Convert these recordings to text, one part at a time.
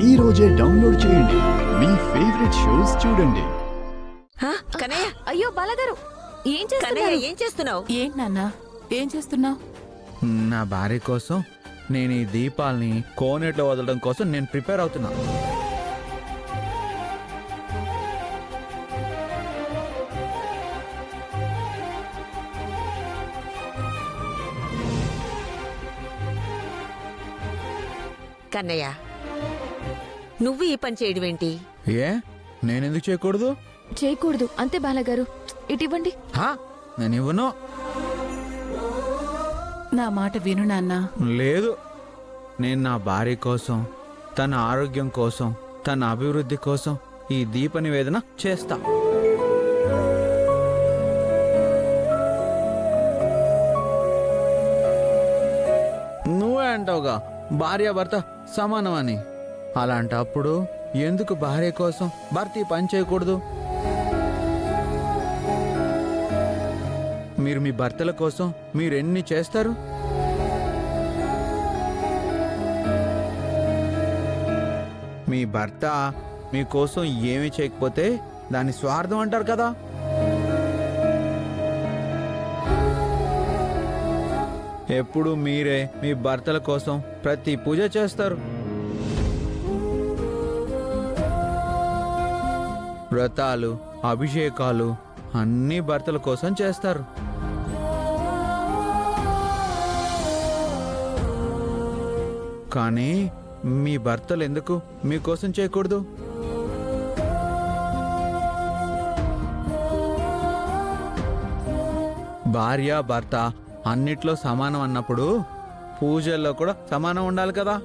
ఈ రోజే డౌన్లోడ్ చేయండి. మీ ఫేవరెట్ షోస్ చూడండి. కన్నయ్య, అయ్యో బాలగారు, ఏం కన్నయ్య చేస్తున్నారు? ఏం చేస్తున్నావు? ఏంటి నాన్న, ఏం చేస్తున్నావు? నా భార్య కోసం నేను ఈ దీపాల్ని కోనేట్లో వదలడం కోసం నేను ప్రిపేర్ అవుతున్నా. కన్నయ్య, నువ్వు ఈ పని చేయడం ఏంటి? ఏ నేనెందుకు చేయకూడదు? చేయకూడదు అంతే బాలగారు. ఇటివ్వండి. నేను ఇవ్వను. నా మాట విను నాన్న. లేదు, నేను నా భార్య కోసం, తన ఆరోగ్యం కోసం, తన అభివృద్ధి కోసం ఈ దీప నివేదన చేస్తా. నువ్వే అంటావుగా భార్యాభర్త సమానం అని. అలాంటప్పుడు ఎందుకు భార్య కోసం భర్త ఈ పని చేయకూడదు? మీరు మీ భర్తల కోసం మీరెన్ని చేస్తారు? మీ భర్త మీకోసం ఏమీ చేయకపోతే దాన్ని స్వార్థం అంటారు కదా. ఎప్పుడు మీరే మీ భర్తల కోసం ప్రతి పూజ చేస్తారు. వ్రతాలు, అభిషేకాలు అన్నీ భర్తల కోసం చేస్తారు. కానీ మీ భర్తలు ఎందుకు మీకోసం చేయకూడదు? భార్య భర్త అన్నిట్లో సమానం అన్నప్పుడు పూజల్లో కూడా సమానం ఉండాలి కదా.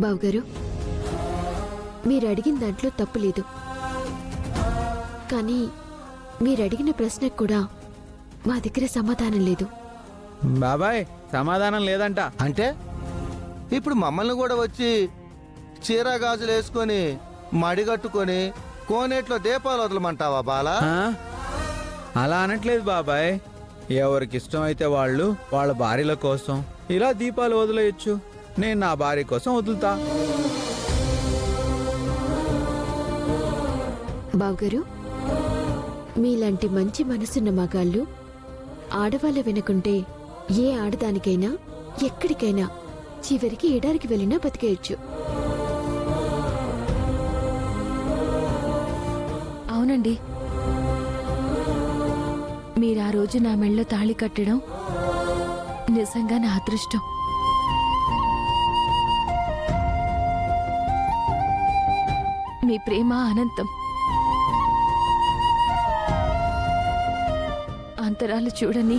బావగారు, మీరు అడిగిన దాంట్లో తప్పు లేదు. కానీ మీరు అడిగిన ప్రశ్నకు కూడా మా దగ్గర సమాధానం లేదు. బాబాయ్, సమాధానం లేదంట అంటే ఇప్పుడు మమ్మల్ని కూడా వచ్చి చీర గాజులు వేసుకొని మడిగట్టుకొని కోనేట్లో దీపాలు వదలమంటావా బాలా? అలా అనట్లేదు బాబాయ్. ఎవరికి ఇష్టమైతే వాళ్ళు వాళ్ళ భార్యల కోసం ఇలా దీపాలు వదిలేయచ్చు. నేను నా భార్య కోసం వదులుతా. బావగారు, మీలాంటి మంచి మనసున్న మగాళ్ళు ఆడవాళ్ళ వెనుకుంటే ఏ ఆడదానికైనా ఎక్కడికైనా చివరికి ఎడారికి వెళ్ళినా బతికేయచ్చు. అవునండి, మీరు ఆ రోజు నా మెళ్ళో తాళి కట్టడం నిజంగా నా అదృష్టం. మీ ప్రేమ అనంతం. అంతరాలు చూడని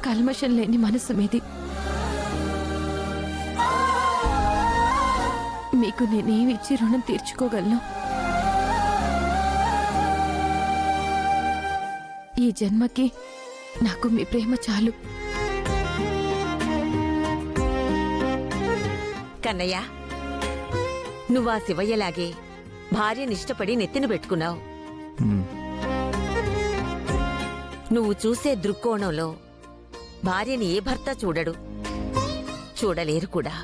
కల్మషం లేని మనసు మీది. మీకు నేనేమి ఇచ్చి రుణం తీర్చుకోగలను? ఈ జన్మకి నాకు మీ ప్రేమ చాలు. కన్నయ్య, నువ్వా శివయ్యలాగే భార్యని ఇష్టపడి నెత్తిన పెట్టుకున్నావు. నువ్వు చూసే దృక్కోణంలో భార్యని ఏ భర్త చూడడు, చూడలేరు కూడా.